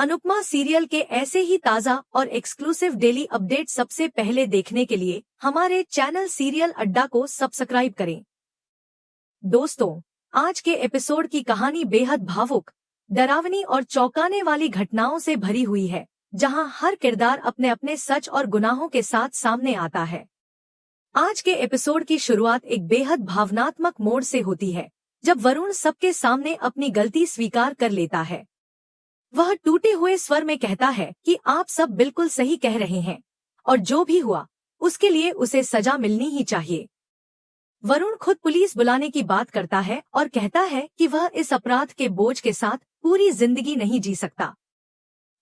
Anupama serial के ऐसे ही ताज़ा और एक्सक्लूसिव डेली अपडेट सबसे पहले देखने के लिए हमारे चैनल सीरियल अड्डा को सब्सक्राइब करें। दोस्तों, आज के एपिसोड की कहानी बेहद भावुक, डरावनी और चौंकाने वाली घटनाओं से भरी हुई है, जहां हर किरदार अपने अपने सच और गुनाहों के साथ सामने आता है। आज के एपिसोड की शुरुआत एक बेहद भावनात्मक मोड़ से होती है, जब वरुण सबके सामने अपनी गलती स्वीकार कर लेता है। वह टूटे हुए स्वर में कहता है कि आप सब बिल्कुल सही कह रहे हैं और जो भी हुआ उसके लिए उसे सजा मिलनी ही चाहिए। वरुण खुद पुलिस बुलाने की बात करता है और कहता है कि वह इस अपराध के बोझ के साथ पूरी जिंदगी नहीं जी सकता।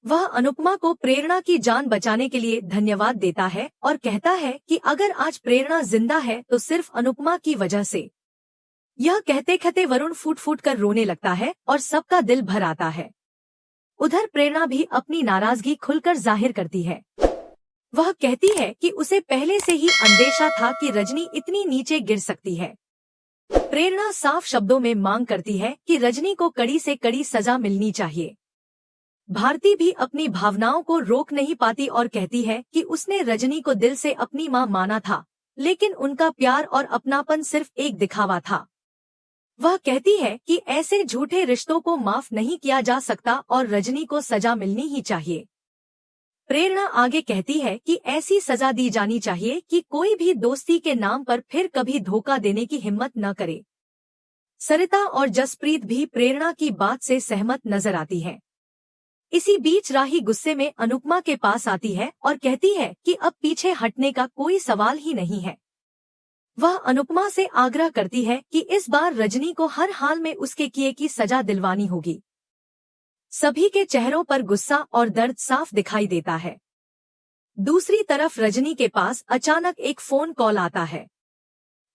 वह अनुपमा को प्रेरणा की जान बचाने के लिए धन्यवाद देता है और कहता है कि अगर आज प्रेरणा जिंदा है तो सिर्फ अनुपमा की वजह से। यह कहते कहते वरुण फूट फूट कर रोने लगता है और सबका दिल भर आता है। उधर प्रेरणा भी अपनी नाराजगी खुलकर जाहिर करती है। वह कहती है कि उसे पहले से ही अंदेशा था कि रजनी इतनी नीचे गिर सकती है। प्रेरणा साफ शब्दों में मांग करती है कि रजनी को कड़ी से कड़ी सजा मिलनी चाहिए। भारती भी अपनी भावनाओं को रोक नहीं पाती और कहती है कि उसने रजनी को दिल से अपनी मां माना था, लेकिन उनका प्यार और अपनापन सिर्फ एक दिखावा था। वह कहती है कि ऐसे झूठे रिश्तों को माफ नहीं किया जा सकता और रजनी को सजा मिलनी ही चाहिए। प्रेरणा आगे कहती है कि ऐसी सजा दी जानी चाहिए कि कोई भी दोस्ती के नाम पर फिर कभी धोखा देने की हिम्मत न करे। सरिता और जसप्रीत भी प्रेरणा की बात से सहमत नजर आती हैं। इसी बीच राही गुस्से में अनुपमा के पास आती है और कहती है कि अब पीछे हटने का कोई सवाल ही नहीं है। वह अनुपमा से आग्रह करती है कि इस बार रजनी को हर हाल में उसके किए की सजा दिलवानी होगी। सभी के चेहरों पर गुस्सा और दर्द साफ दिखाई देता है। दूसरी तरफ रजनी के पास अचानक एक फोन कॉल आता है।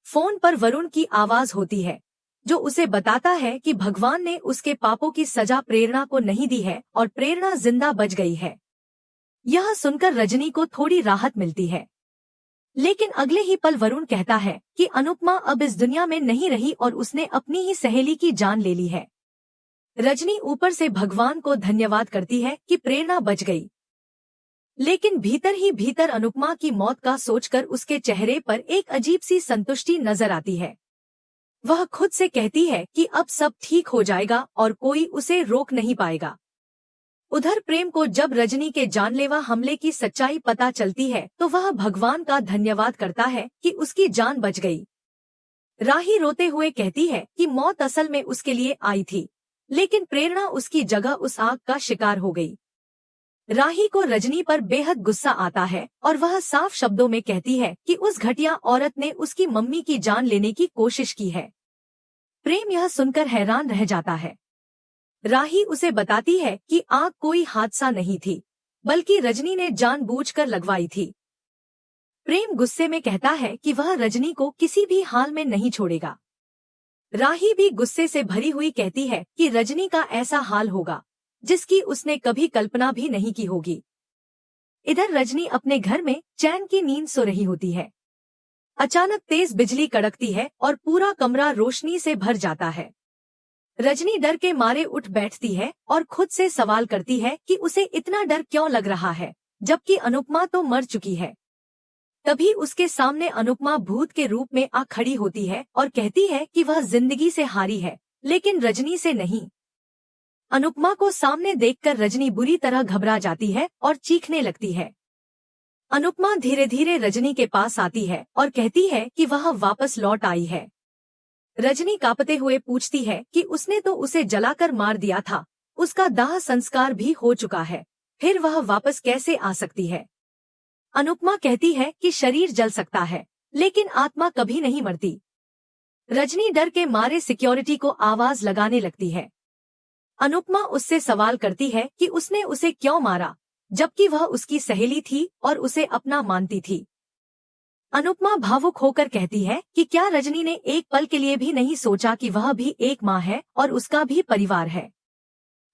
फोन पर वरुण की आवाज होती है, जो उसे बताता है कि भगवान ने उसके पापों की सजा प्रेरणा को नहीं दी है और प्रेरणा जिंदा बच गई है। यह सुनकर रजनी को थोड़ी राहत मिलती है, लेकिन अगले ही पल वरुण कहता है कि अनुपमा अब इस दुनिया में नहीं रही और उसने अपनी ही सहेली की जान ले ली है। रजनी ऊपर से भगवान को धन्यवाद करती है कि प्रेरणा बच गई, लेकिन भीतर ही भीतर अनुपमा की मौत का सोचकर उसके चेहरे पर एक अजीब सी संतुष्टि नजर आती है। वह खुद से कहती है कि अब सब ठीक हो जाएगा और कोई उसे रोक नहीं पाएगा। उधर प्रेम को जब रजनी के जानलेवा हमले की सच्चाई पता चलती है तो वह भगवान का धन्यवाद करता है कि उसकी जान बच गई। राही रोते हुए कहती है कि मौत असल में उसके लिए आई थी, लेकिन प्रेरणा उसकी जगह उस आग का शिकार हो गई। राही को रजनी पर बेहद गुस्सा आता है और वह साफ शब्दों में कहती है कि उस घटिया औरत ने उसकी मम्मी की जान लेने की कोशिश की है। प्रेम यह सुनकर हैरान रह जाता है। राही उसे बताती है कि आग कोई हादसा नहीं थी, बल्कि रजनी ने जानबूझकर लगवाई थी। प्रेम गुस्से में कहता है कि वह रजनी को किसी भी हाल में नहीं छोड़ेगा। राही भी गुस्से से भरी हुई कहती है कि रजनी का ऐसा हाल होगा जिसकी उसने कभी कल्पना भी नहीं की होगी। इधर रजनी अपने घर में चैन की नींद सो रही होती है। अचानक तेज बिजली कड़कती है और पूरा कमरा रोशनी से भर जाता है। रजनी डर के मारे उठ बैठती है और खुद से सवाल करती है कि उसे इतना डर क्यों लग रहा है, जबकि अनुपमा तो मर चुकी है। तभी उसके सामने अनुपमा भूत के रूप में आ खड़ी होती है और कहती है कि वह जिंदगी से हारी है, लेकिन रजनी से नहीं। अनुपमा को सामने देखकर रजनी बुरी तरह घबरा जाती है और चीखने लगती है। अनुपमा धीरे धीरे रजनी के पास आती है और कहती है कि वह वापस लौट आई है। रजनी कांपते हुए पूछती है कि उसने तो उसे जलाकर मार दिया था, उसका दाह संस्कार भी हो चुका है, फिर वह वापस कैसे आ सकती है। अनुपमा कहती है कि शरीर जल सकता है, लेकिन आत्मा कभी नहीं मरती। रजनी डर के मारे सिक्योरिटी को आवाज लगाने लगती है। अनुपमा उससे सवाल करती है कि उसने उसे क्यों मारा, जबकि वह उसकी सहेली थी और उसे अपना मानती थी। अनुपमा भावुक होकर कहती है कि क्या रजनी ने एक पल के लिए भी नहीं सोचा कि वह भी एक माँ है और उसका भी परिवार है।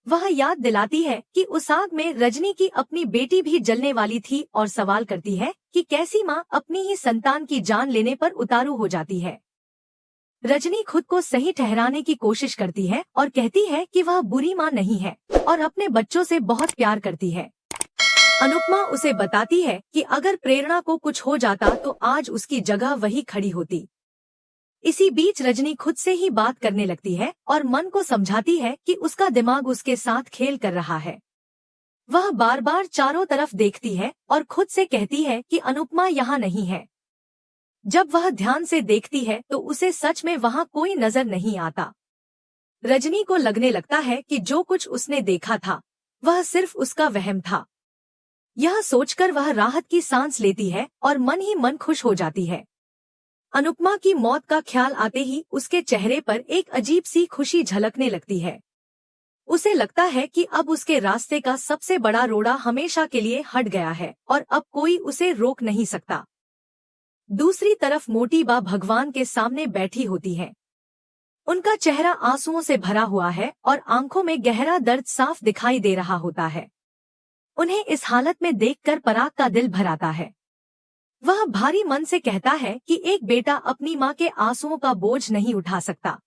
वह याद दिलाती है कि उस आग में रजनी की अपनी बेटी भी जलने वाली थी और सवाल करती है कि कैसी माँ अपनी ही संतान की जान लेने पर उतारू हो जाती है। रजनी खुद को सही ठहराने की कोशिश करती है और कहती है कि वह बुरी माँ नहीं है और अपने बच्चों से बहुत प्यार करती है। अनुपमा उसे बताती है कि अगर प्रेरणा को कुछ हो जाता तो आज उसकी जगह वही खड़ी होती। इसी बीच रजनी खुद से ही बात करने लगती है और मन को समझाती है कि उसका दिमाग उसके साथ खेल कर रहा है। वह बार बार चारों तरफ देखती है और खुद से कहती है कि अनुपमा यहाँ नहीं है। जब वह ध्यान से देखती है तो उसे सच में वहाँ कोई नजर नहीं आता। रजनी को लगने लगता है कि जो कुछ उसने देखा था वह सिर्फ उसका वहम था। यह सोचकर वह राहत की सांस लेती है और मन ही मन खुश हो जाती है। अनुपमा की मौत का ख्याल आते ही उसके चेहरे पर एक अजीब सी खुशी झलकने लगती है। उसे लगता है कि अब उसके रास्ते का सबसे बड़ा रोड़ा हमेशा के लिए हट गया है और अब कोई उसे रोक नहीं सकता। दूसरी तरफ मोटी बा भगवान के सामने बैठी होती है। उनका चेहरा आंसुओं से भरा हुआ है और आंखों में गहरा दर्द साफ दिखाई दे रहा होता है। उन्हें इस हालत में देखकर पराग का दिल भर आता है। वह भारी मन से कहता है कि एक बेटा अपनी माँ के आंसुओं का बोझ नहीं उठा सकता।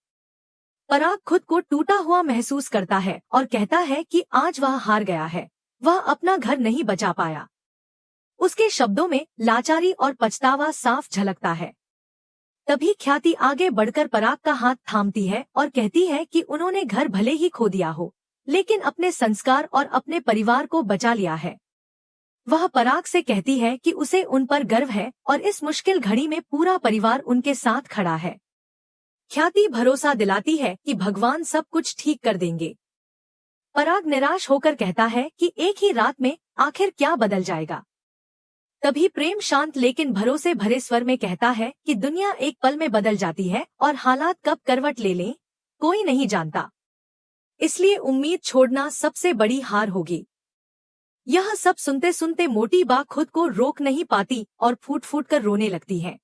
पराग खुद को टूटा हुआ महसूस करता है और कहता है कि आज वह हार गया है, वह अपना घर नहीं बचा पाया। उसके शब्दों में लाचारी और पछतावा साफ झलकता है। तभी ख्याति आगे बढ़कर पराग का हाथ थामती है और कहती है कि उन्होंने घर भले ही खो दिया हो, लेकिन अपने संस्कार और अपने परिवार को बचा लिया है। वह पराग से कहती है कि उसे उन पर गर्व है और इस मुश्किल घड़ी में पूरा परिवार उनके साथ खड़ा है। ख्याति भरोसा दिलाती है कि भगवान सब कुछ ठीक कर देंगे। पराग निराश होकर कहता है कि एक ही रात में आखिर क्या बदल जाएगा। तभी प्रेम शांत लेकिन भरोसे भरे स्वर में कहता है कि दुनिया एक पल में बदल जाती है और हालात कब करवट ले लें कोई नहीं जानता, इसलिए उम्मीद छोड़ना सबसे बड़ी हार होगी। यह सब सुनते सुनते मोटी बा खुद को रोक नहीं पाती और फूट फूट कर रोने लगती है।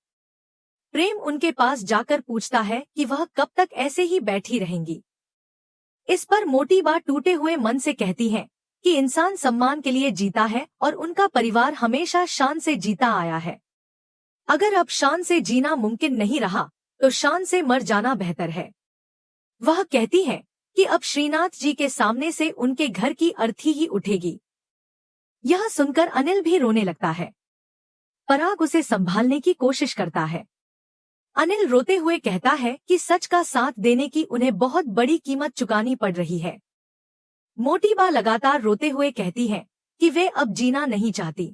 प्रेम उनके पास जाकर पूछता है कि वह कब तक ऐसे ही बैठी रहेंगी। इस पर मोटी बा टूटे हुए मन से कहती है कि इंसान सम्मान के लिए जीता है और उनका परिवार हमेशा शान से जीता आया है। अगर अब शान से जीना मुमकिन नहीं रहा तो शान से मर जाना बेहतर है। वह कहती है कि अब श्रीनाथ जी के सामने से उनके घर की अर्थी ही उठेगी। यह सुनकर अनिल भी रोने लगता है। पराग उसे संभालने की कोशिश करता है। अनिल रोते हुए कहता है कि सच का साथ देने की उन्हें बहुत बड़ी कीमत चुकानी पड़ रही है। मोटी बा लगातार रोते हुए कहती है कि वे अब जीना नहीं चाहती।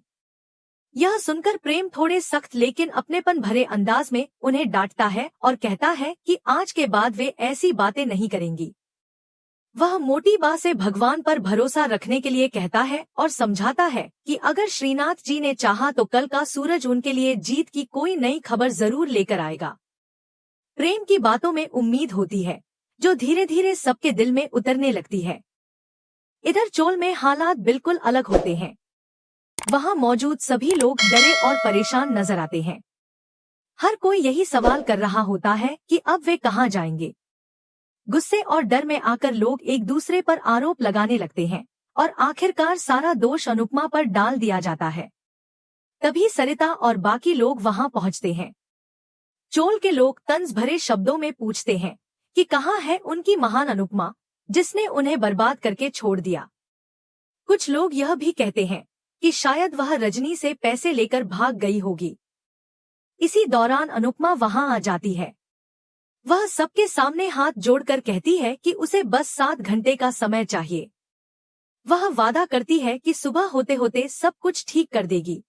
यह सुनकर प्रेम थोड़े सख्त लेकिन अपनेपन भरे अंदाज में उन्हें डांटता है और कहता है कि आज के बाद वे ऐसी बातें नहीं करेंगी। वह मोटी बा से भगवान पर भरोसा रखने के लिए कहता है और समझाता है कि अगर श्रीनाथ जी ने चाहा तो कल का सूरज उनके लिए जीत की कोई नई खबर जरूर लेकर आएगा। प्रेम की बातों में उम्मीद होती है जो धीरे धीरे सबके दिल में उतरने लगती है। इधर चोल में हालात बिल्कुल अलग होते हैं। वहां मौजूद सभी लोग डरे और परेशान नजर आते हैं। हर कोई यही सवाल कर रहा होता है कि अब वे कहां जाएंगे। गुस्से और डर में आकर लोग एक दूसरे पर आरोप लगाने लगते हैं और आखिरकार सारा दोष अनुपमा पर डाल दिया जाता है। तभी सरिता और बाकी लोग वहां पहुंचते हैं। चोल के लोग तंज भरे शब्दों में पूछते हैं कि कहाँ है उनकी महान अनुपमा जिसने उन्हें बर्बाद करके छोड़ दिया। कुछ लोग यह भी कहते हैं कि शायद वह रजनी से पैसे लेकर भाग गई होगी। इसी दौरान अनुपमा वहां आ जाती है। वह सबके सामने हाथ जोड़कर कहती है कि उसे बस 7 घंटे का समय चाहिए। वह वादा करती है कि सुबह होते होते सब कुछ ठीक कर देगी।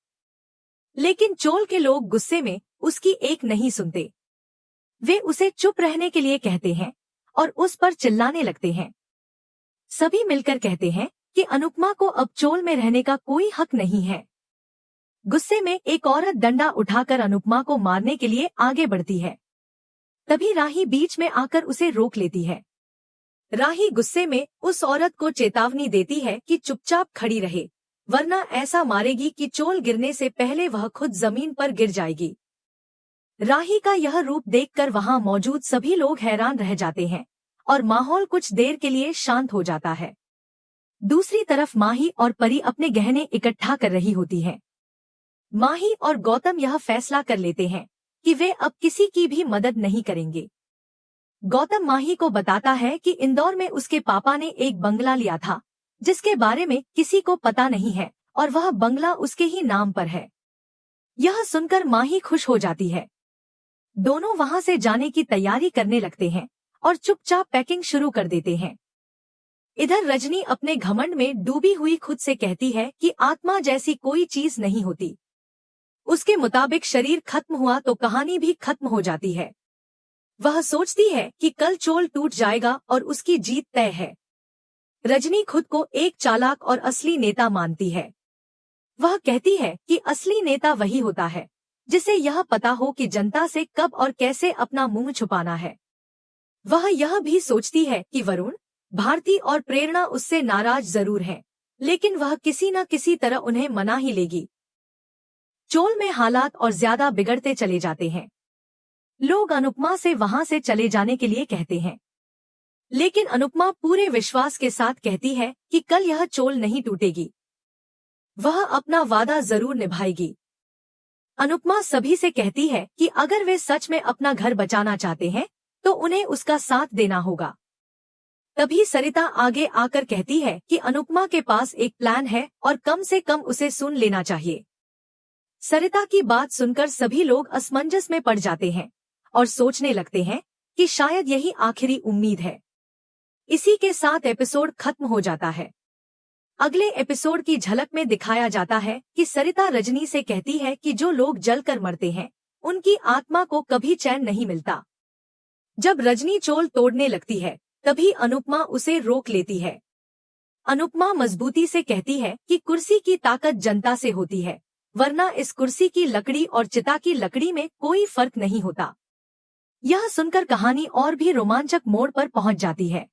लेकिन चोल के लोग गुस्से में उसकी एक नहीं सुनते। वे उसे चुप रहने के लिए कहते हैं और उस पर चिल्लाने लगते हैं। सभी मिलकर कहते हैं कि अनुपमा को अब चोल में रहने का कोई हक नहीं है। गुस्से में एक औरत डंडा उठाकर अनुपमा को मारने के लिए आगे बढ़ती है। तभी राही बीच में आकर उसे रोक लेती है। राही गुस्से में उस औरत को चेतावनी देती है कि चुपचाप खड़ी रहे, वरना ऐसा मारेगी कि चोल गिरने से पहले वह खुद जमीन पर गिर जाएगी। राही का यह रूप देखकर वहां मौजूद सभी लोग हैरान रह जाते हैं और माहौल कुछ देर के लिए शांत हो जाता है। दूसरी तरफ माही और परी अपने गहने इकट्ठा कर रही होती हैं। माही और गौतम यह फैसला कर लेते हैं कि वे अब किसी की भी मदद नहीं करेंगे। गौतम माही को बताता है कि इंदौर में उसके पापा ने एक बंगला लिया था, जिसके बारे में किसी को पता नहीं है और वह बंगला उसके ही नाम पर है। यह सुनकर माही खुश हो जाती है। दोनों वहां से जाने की तैयारी करने लगते हैं और चुपचाप पैकिंग शुरू कर देते हैं। इधर रजनी अपने घमंड में डूबी हुई खुद से कहती है कि आत्मा जैसी कोई चीज नहीं होती। उसके मुताबिक शरीर खत्म हुआ तो कहानी भी खत्म हो जाती है। वह सोचती है कि कल चोल टूट जाएगा और उसकी जीत तय है। रजनी खुद को एक चालाक और असली नेता मानती है। वह कहती है कि असली नेता वही होता है जिसे यह पता हो कि जनता से कब और कैसे अपना मुंह छुपाना है। वह यह भी सोचती है कि वरुण, भारती और प्रेरणा उससे नाराज जरूर हैं, लेकिन वह किसी न किसी तरह उन्हें मना ही लेगी। चोल में हालात और ज्यादा बिगड़ते चले जाते हैं। लोग अनुपमा से वहां से चले जाने के लिए कहते हैं, लेकिन अनुपमा पूरे विश्वास के साथ कहती है कि कल यह चोल नहीं टूटेगी। वह अपना वादा जरूर निभाएगी। अनुपमा सभी से कहती है कि अगर वे सच में अपना घर बचाना चाहते हैं तो उन्हें उसका साथ देना होगा। तभी सरिता आगे आकर कहती है कि अनुपमा के पास एक प्लान है और कम से कम उसे सुन लेना चाहिए। सरिता की बात सुनकर सभी लोग असमंजस में पड़ जाते हैं और सोचने लगते हैं कि शायद यही आखिरी उम्मीद है। इसी के साथ एपिसोड खत्म हो जाता है। अगले एपिसोड की झलक में दिखाया जाता है कि सरिता रजनी से कहती है कि जो लोग जलकर मरते हैं उनकी आत्मा को कभी चैन नहीं मिलता। जब रजनी चोल तोड़ने लगती है तभी अनुपमा उसे रोक लेती है। अनुपमा मजबूती से कहती है कि कुर्सी की ताकत जनता से होती है, वरना इस कुर्सी की लकड़ी और चिता की लकड़ी में कोई फर्क नहीं होता। यह सुनकर कहानी और भी रोमांचक मोड़ पर पहुंच जाती है।